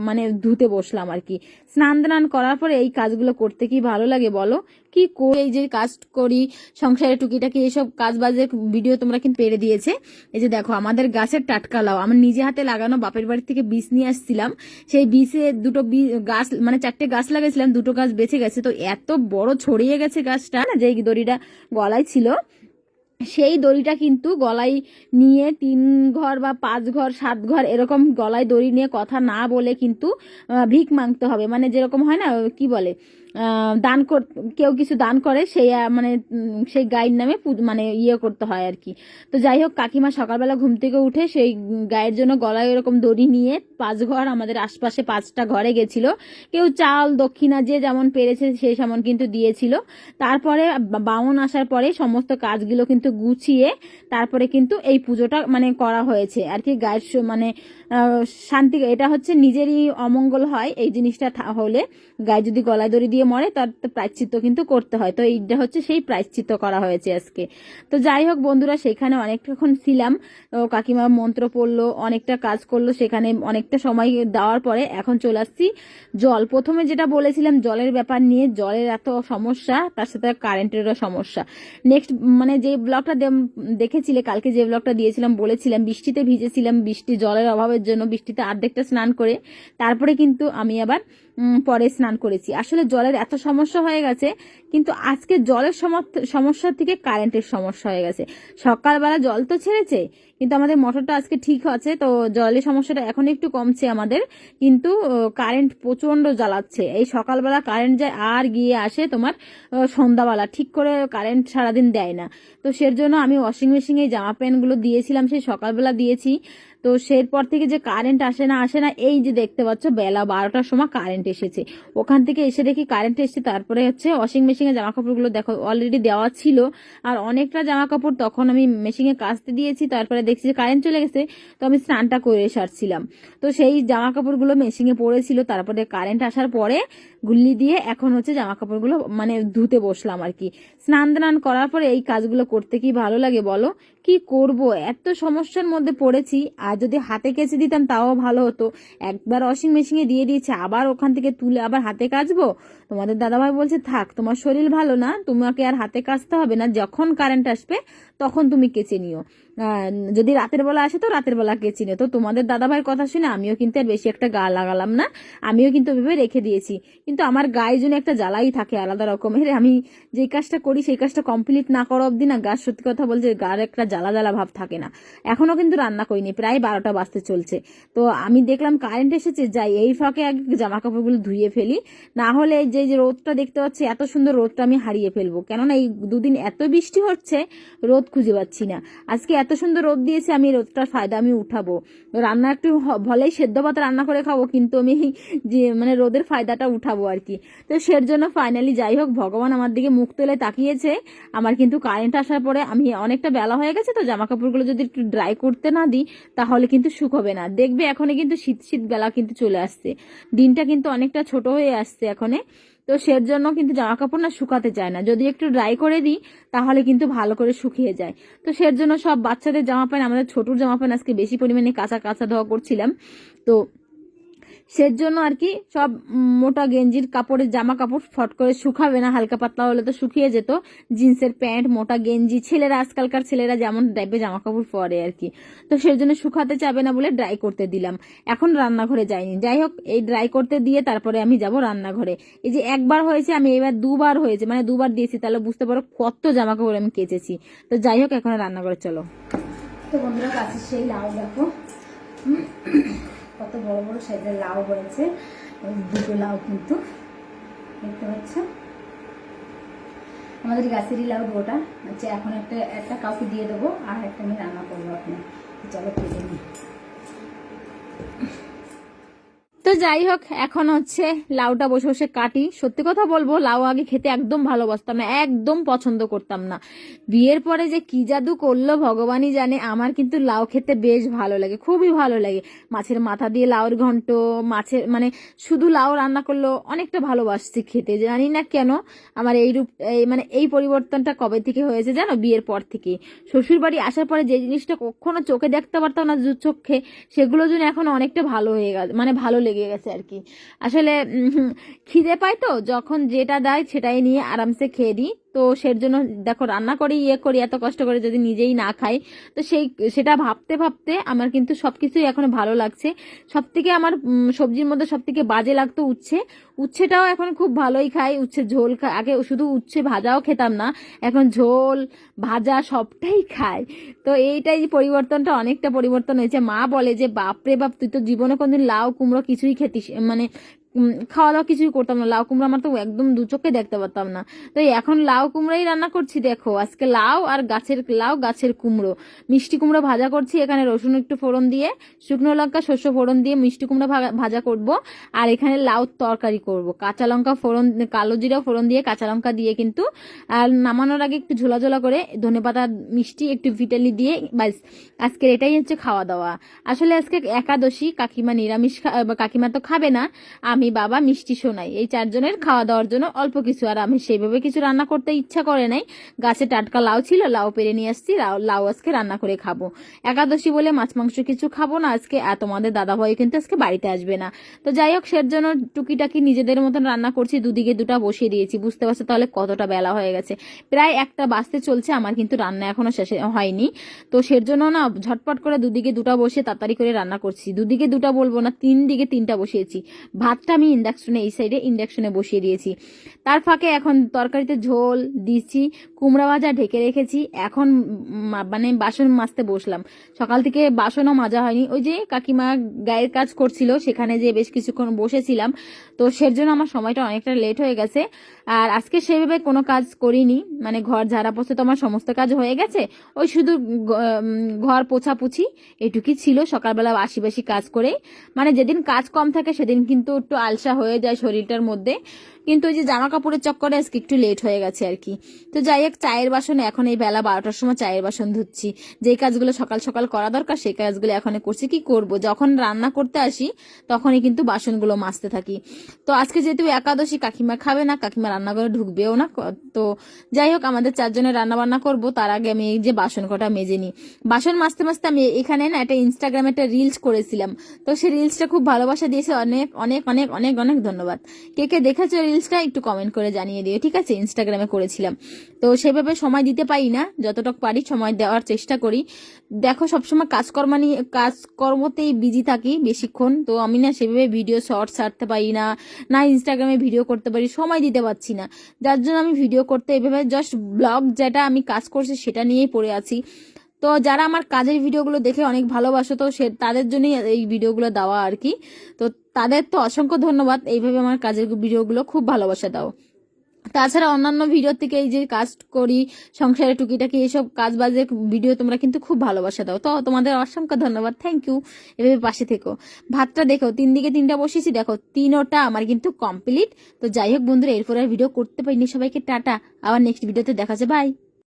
মানে ধুতে বসলাম আর কি। স্নান দান করার পরে এই কাজগুলো করতে কি ভালো লাগে বলো? কি এই যে কাজ করি সংসারে টুকিটাকি এইসব কাজ বাজের ভিডিও তোমরা কিন্তু পেরে দিয়েছে। এই যে দেখো আমাদের গাছের টাটকা লাউ, আমার নিজে হাতে লাগানো, বাপের বাড়ি থেকে বীজ নিয়ে আসছিলাম। সেই বীজে দুটো গাছ মানে 4টে গাছ লাগাইছিলাম, 2টো গাছ বেঁচে গেছে। তো এত বড় ছড়িয়ে গেছে গাছটা না, যে দড়িটা গলায় ছিল সেই দড়িটা কিন্তু গলায় নিয়ে 3 ঘর বা 5 ঘর 7 ঘর এরকম গলায় দড়ি নিয়ে কথা না বলে কিন্তু ভিক মাংতে হবে। মানে যেরকম হয় না, কি বলে, দান কেউ কিছু দান করে সেই মানে সেই গায়ের নামে মানে করতে হয় আর কি। তো যাই হোক, কাকিমা সকালবেলা ঘুম থেকে উঠে সেই গায়ের জন্য গলায় এরকম দড়ি নিয়ে 5 ঘর, আমাদের আশপাশে 5টা ঘরে গেছিল। কেউ চাল দক্ষিণা যে যেমন পেরেছে সেই সেমন কিন্তু দিয়েছিল। তারপরে বামন আসার পরে সমস্ত কাজগুলো কিন্তু গুছিয়ে তারপরে কিন্তু এই পুজোটা মানে করা হয়েছে আর কি। গায়ের মানে শান্তি, এটা হচ্ছে নিজেরই অমঙ্গল হয় এই জিনিসটা হলে। গায়ে যদি গলায় দড়ি দিয়ে মরে তার প্রায়শ্চিত্ত কিন্তু করতে হয়। তো এইটা হচ্ছে সেই প্রায়শ্চিত্ত করা হয়েছে আজকে। তো যাই হোক বন্ধুরা, সেখানে অনেকটাক্ষণ ছিলাম, কাকিমা মন্ত্র পড়লো, অনেকটা কাজ করলো, সেখানে অনেকটা সময় দেওয়ার পরে এখন চলে আসছি জল। প্রথমে যেটা বলেছিলাম জলের ব্যাপার নিয়ে, জলের এত সমস্যা, তার সাথে কারেন্টেরও সমস্যা। নেক্সট মানে যে ব্লগটা দেখেছিলে কালকে, যে ব্লগটা দিয়েছিলাম, বলেছিলাম বৃষ্টিতে ভিজেছিলাম, জলের অভাবের জন্য বৃষ্টিতে অর্ধেকটা স্নান করে তারপরে কিন্তু আমি আবার পরে স্নান করেছি। আসলে জলের এত সমস্যা হয়ে গেছে, কিন্তু আজকে জলের সমস্যার থেকে কারেন্টের সমস্যা হয়ে গেছে। সকালবেলা জল তো ছেড়েছে, কিন্তু আমাদের মোটরটা আজকে ঠিক আছে, তো জলের সমস্যাটা এখন একটু কমছে আমাদের, কিন্তু কারেন্ট প্রচন্ড জ্বালাচ্ছে। এই সকালবেলা কারেন্ট যায় আর গিয়ে আসে তোমার সন্ধ্যাবেলা, ঠিক করে কারেন্ট সারাদিন দেয় না। তো সের জন্য আমি ওয়াশিং মেশিনে জামা প্যান্টগুলো দিয়েছিলাম, সেই সকালবেলা দিয়েছি। তো সেরপর থেকে যে কারেন্ট আসে না, এই যে দেখতে পাচ্ছ বেলা 12টার সময় কারেন্ট এসেছে। ওখান থেকে এসে দেখি কারেন্ট এসেছে, তারপরে হচ্ছে ওয়াশিং মেশিনে জামা কাপড়গুলো দেখো অলরেডি দেওয়া ছিল, আর অনেকটা জামা কাপড় তখন আমি মেশিনে কাচতে দিয়েছি। তারপরে দেখছি যে কারেন্ট চলে গেছে, তো আমি স্নানটা করে সারছিলাম। তো সেই জামা কাপড়গুলো মেশিনে পড়েছিল, তারপরে কারেন্ট আসার পরে গুল্লি দিয়ে এখন হচ্ছে জামা কাপড়গুলো মানে ধুতে বসলাম আর কি। স্নান দান করার পরে এই কাজগুলো করতে কি ভালো লাগে বলো? কি করব, এত সমস্যার মধ্যে পড়েছি। আর যদি হাতে কেচে দিতাম তাও ভালো হতো। একবার ওয়াশিং মেশিনে দিয়ে দিয়েছে, আবার ওখান থেকে তুলে আবার হাতে কাচবো। তোমাদের দাদাভাই বলছে থাক, তোমার শরীর ভালো না, তোমাকে আর হাতে কাচতে হবে না, যখন কারেন্ট আসবে তখন তুমি কেচে নিও। যদি রাতের বেলা আসে তো রাতের বেলা কেচে নিও। তো তোমাদের দাদাভাইয়ের কথা শুনে আমিও কিন্তু আর বেশি একটা গা লাগালাম না, আমিও কিন্তু ভেবে রেখে দিয়েছি। কিন্তু আমার গায়ে জন্য একটা জ্বালাই থাকে আলাদা রকমের, আমি যে কাজটা করি সেই কাজটা কমপ্লিট না করা অবধি না গা, সত্যি কথা বলছে, গার একটা জ্বালা জ্বালা ভাব থাকে না। এখনো কিন্তু রান্না করিনি, প্রায় 12টা বাজতে চলছে। তো আমি দেখলাম কারেন্ট এসেছে, যাই এই ফাঁকে জামা কাপড়গুলো ধুয়ে ফেলি, না হলে এই যে রোদটা দেখতে পাচ্ছি, এত সুন্দর রোদটা আমি হারিয়ে ফেলবো। কেননা এই দুদিন এত বৃষ্টি হচ্ছে, রোদ খুঁজে পাচ্ছি না। আজকে এত সুন্দর রোদ দিয়েছে, আমি রোদটার ফায়দা আমি উঠাবো। রান্না একটু ভলেই সেদ্ধ ভাত রান্না করে খাবো, কিন্তু আমি যে মানে রোদের ফায়দাটা উঠাবো আর কি। তো সের জন্য ফাইনালি যাই হোক, ভগবান আমার দিকে মুখ তুলে তাকিয়েছে। আমার কিন্তু কারেন্ট আসার পরে আমি অনেকটা বেলা হয়ে গেছে, তো জামা কাপড়গুলো যদি একটু ড্রাই করতে না দিই তাহলে কিন্তু শুকোবে না। দেখবে এখনই কিন্তু শীত শীত বেলা কিন্তু চলে আসছে, দিনটা কিন্তু অনেকটা ছোট হয়ে আসছে এখনে। তো সের জন্য কিন্তু জামা কাপড় না শুকাতে চায় না, যদি একটু ড্রাই করে দিই তাহলে কিন্তু ভালো করে শুকিয়ে যায়। তো সের জন্য সব বাচ্চাদের জামা প্যান্ট, আমাদের ছোটুর জামা প্যান্ট আজকে বেশি পরিমাণে কাঁচা কাঁচা ধোয়া করছিলাম। তো সের জন্য আর কি সব মোটা গেঞ্জির কাপড়ের জামা কাপড় ফট করে শুকাবে না, হালকা পাতলা হলে তো শুকিয়ে যেত। জিন্সের প্যান্ট, মোটা গেঞ্জি, ছেলেরা আজকালকার ছেলেরা যেমন টাইপের জামা কাপড় পরে আর কি। তো সেই জন্য শুকাতে চাবে না বলে ড্রাই করতে দিলাম। এখন রান্নাঘরে যাইনি, যাই হোক এই ড্রাই করতে দিয়ে তারপরে আমি যাব রান্নাঘরে। এই যে একবার হয়েছে, আমি এবার 2বার হয়েছে, মানে 2বার দিয়েছি, তাহলে বুঝতে পারো কত জামা কাপড় আমি কেচেছি। তো যাই হোক এখন রান্নাঘরে চলো। তো বন্ধুরা কাছে সেই লাউ দেখো, কত বড় বড় সাইজের লাউ হয়েছে, 2টো লাউ কিন্তু দেখতে পাচ্ছ, আমাদের গাছেরই লাউ 2টা হচ্ছে। এখন একটা কাউকে দিয়ে দেবো, আর একটা আমি রান্না করবো এখন। চলো কেটে নিই। তো যাই হোক এখন হচ্ছে লাউটা বসে বসে কাটি। সত্যি কথা বলবো, লাউ আগে খেতে একদম ভালোবাসতাম না, একদম পছন্দ করতাম না। বিয়ের পরে যে কি জাদু করলো ভগবানই জানে, আমার কিন্তু লাউ খেতে বেশ ভালো লাগে, খুবই ভালো লাগে। মাছের মাথা দিয়ে লাউর ঘন্ট, মাছের মানে শুধু লাউ রান্না করলো অনেকটা ভালোবাসছি খেতে, জানি না কেন। আমার এই রূপ মানে এই পরিবর্তনটা কবে থেকে হয়েছে জানো? বিয়ের পর থেকে। শ্বশুর বাড়ি আসার পরে যে জিনিসটা কখনো চোখে দেখতে পারতাম না চোখে, সেগুলো যেন এখন অনেকটা ভালো হয়ে গেছে, মানে ভালো লেগে লেগে গেছে আর কি। আসলে খিদে পায় তো, যখন যেটা দেয় সেটাই নিয়ে আরামসে খেয়ে দিই। তো সেজন্য দেখো রান্না করি করি এত কষ্ট করে, যদি নিজেই না খাই তো সেটা ভাবতে ভাবতে আমার কিন্তু সবকিছুই এখন ভালো লাগছে। সব থেকে আমার সবজির মধ্যে সব থেকে বাজে লাগতো উচ্ছেটাও এখন খুব ভালোই খাই। উচ্ছে ঝোল খাই, আগে শুধু উচ্ছে ভাজাও খেতাম না, এখন ঝোল ভাজা সবটাই খাই। তো এইটাই পরিবর্তনটা, অনেকটা পরিবর্তন হয়েছে। মা বলে যে বাপরে বাপ, তুই তো জীবনে কোনদিন লাউ কুমড়ো কিছুই খেতিস, মানে খাওয়া দাওয়া কিছুই করতাম না, লাউ কুমড়ো আমার তো একদম দু চোখে দেখতে পারতাম না। তো এখন লাউ কুমড়োই রান্না করছি। দেখো আজকে লাউ আর গাছের কুমড়ো, মিষ্টি কুমড়ো ভাজা করছি। এখানে রসুন একটু ফোড়ন দিয়ে, শুকনো লঙ্কা শস্য ফোড়ন দিয়ে মিষ্টি কুমড়ো ভাজা করব। আর এখানে লাউ তরকারি করব, কাঁচা লঙ্কা ফোড়ন, কালো জিরা ফোড়ন দিয়ে কাঁচা লঙ্কা দিয়ে কিন্তু। আর নামানোর আগে একটু ঝোলা ঝোলা করে ধনেপাতা মিষ্টি একটু ভিটালি দিয়ে, ব্যাস আজকের এটাই হচ্ছে খাওয়া দাওয়া। আসলে আজকে একাদশী, কাকিমা নিরামিষ কাকিমা তো খাবে না, আমি বাবা মিষ্টি সোনাই, এই চারজনের খাওয়া দাওয়ার জন্য অল্প কিছু। আর আমি সেইভাবে কিছু রান্না করতে ইচ্ছা করে নাই, গাছে টাটকা লাউ ছিল, লাউ পেরে নিয়ে আসছি, লাউ আজকে রান্না করে খাবো। একাদশী বলে মাছ মাংস কিছু খাবো না আজকে। আর তোমাদের দাদাভাই কিন্তু আজকে বাড়িতে আসবে না। তো যাই হোক, সের জন্য টুকিটাকি নিজেদের মতন রান্না করছি, দুদিকে দুটা বসিয়ে দিয়েছি। বুঝতে পারছো তাহলে কতটা বেলা হয়ে গেছে, প্রায় 1টা বাজতে চলছে, আমার কিন্তু রান্না এখনো শেষ হয়নি। তো সের জন্য না ঝটপট করে দুদিকে দুটা বসে তাড়াতাড়ি করে রান্না করছি। দুদিকে দুটা বলবো না, 3 দিকে 3টা বসিয়েছি। ভাতটা আমি এই সাইডে ইন্ডাকশনে বসিয়ে দিয়েছি। তার ফাঁকে এখন তরকারিতে ঝোল দিচ্ছি, কুমড়া ভাজা ঢেকে রেখেছি। এখন মানে বাসন মাজতে বসলাম। সকাল থেকে বাসনও মাজা হয়নি, ওই যে কাকিমা গায়ের কাজ করছিল, সেখানে যে বেশ কিছুক্ষণ বসেছিলাম। তো সের জন্য আমার সময়টা অনেকটা লেট হয়ে গেছে। আর আজকে সেভাবে কোনো কাজ করিনি, মানে ঘর ঝাড়া পোছা তো আমার সমস্ত কাজ হয়ে গেছে, ওই শুধু ঘর পোছাপুছি এটুকুই ছিল। সকালবেলা বাসি বাসি কাজ করে, মানে যেদিন কাজ কম থাকে সেদিন কিন্তু একটু আলসা হয়ে যায় শরীরটার মধ্যে। কিন্তু ওই যে জামা কাপড়ের চক্করে আজকে একটু লেট হয়ে গেছে আর কি। তো যাই হোক, চায়ের বাসন এখন এই বেলা 12টার সময় চায়ের বাসন ধুচ্ছি। যেই কাজগুলো সকাল সকাল করা দরকার সেই কাজগুলো এখন করছি। কি করব, যখন রান্না করতে আসি তখনই কিন্তু বাসনগুলো মাজতে থাকি। তো আজকে যেহেতু একাদশী, কাকিমা খাবে না, কাকিমা রান্নাঘরে ঢুকবেও না। তো যাই হোক, আমাদের 4 জনের রান্না বান্না করবো, তার আগে আমি এই যে বাসন কটা মেজে নিই। বাসন মাজতে মাজতে আমি এখানে না একটা ইনস্টাগ্রামে একটা রিলস করেছিলাম। তো সেই রিলসটা খুব ভালোবাসা দিয়েছে, অনেক অনেক অনেক অনেক অনেক ধন্যবাদ। কে কে দেখেছো রিলসটা একটু কমেন্ট করে জানিয়ে দিও, ঠিক আছে? ইনস্টাগ্রামে করেছিলাম। তো সেভাবে সময় দিতে পারি না, যতটুকু পারি সময় দেওয়ার চেষ্টা করি। দেখো সবসময় কাজকর্মতেই বিজি থাকি বেশিক্ষণ, তো আমি না সেভাবে ভিডিও শর্ট ছাড়তে পারি না, না ইনস্টাগ্রামে ভিডিও করতে পারি, সময় দিতে পারছি না। যার জন্য আমি ভিডিও করতে এভাবে জাস্ট ব্লগ যেটা আমি কাজ করছি সেটা নিয়েই পড়ে আছি। তো যারা আমার কাজের ভিডিওগুলো দেখে অনেক ভালোবাসো, তো তাদের জন্যই এই ভিডিওগুলো দেওয়া আর কি। তো তাদের তো অসংখ্য ধন্যবাদ, এইভাবে আমার কাজের ভিডিওগুলো খুব ভালোবাসা দাও। তাছাড়া অন্যান্য ভিডিও থেকে এই যে কাজ করি, সংসারে টুকিটাকি এইসব কাজ বাজের ভিডিও তোমরা কিন্তু খুব ভালোবাসা দাও, তো তোমাদের অসংখ্য ধন্যবাদ, থ্যাংক ইউ। এভাবে পাশে থেকো। ভাতটা দেখো 3 দিকে 3টা বসিয়েছি, দেখো 3টা আমার কিন্তু কমপ্লিট। তো যাই হোক বন্ধুরা, এরপর আর ভিডিও করতে পারিনি, সবাইকে টাটা, আবার নেক্সট ভিডিওতে দেখা যাবে, বাই।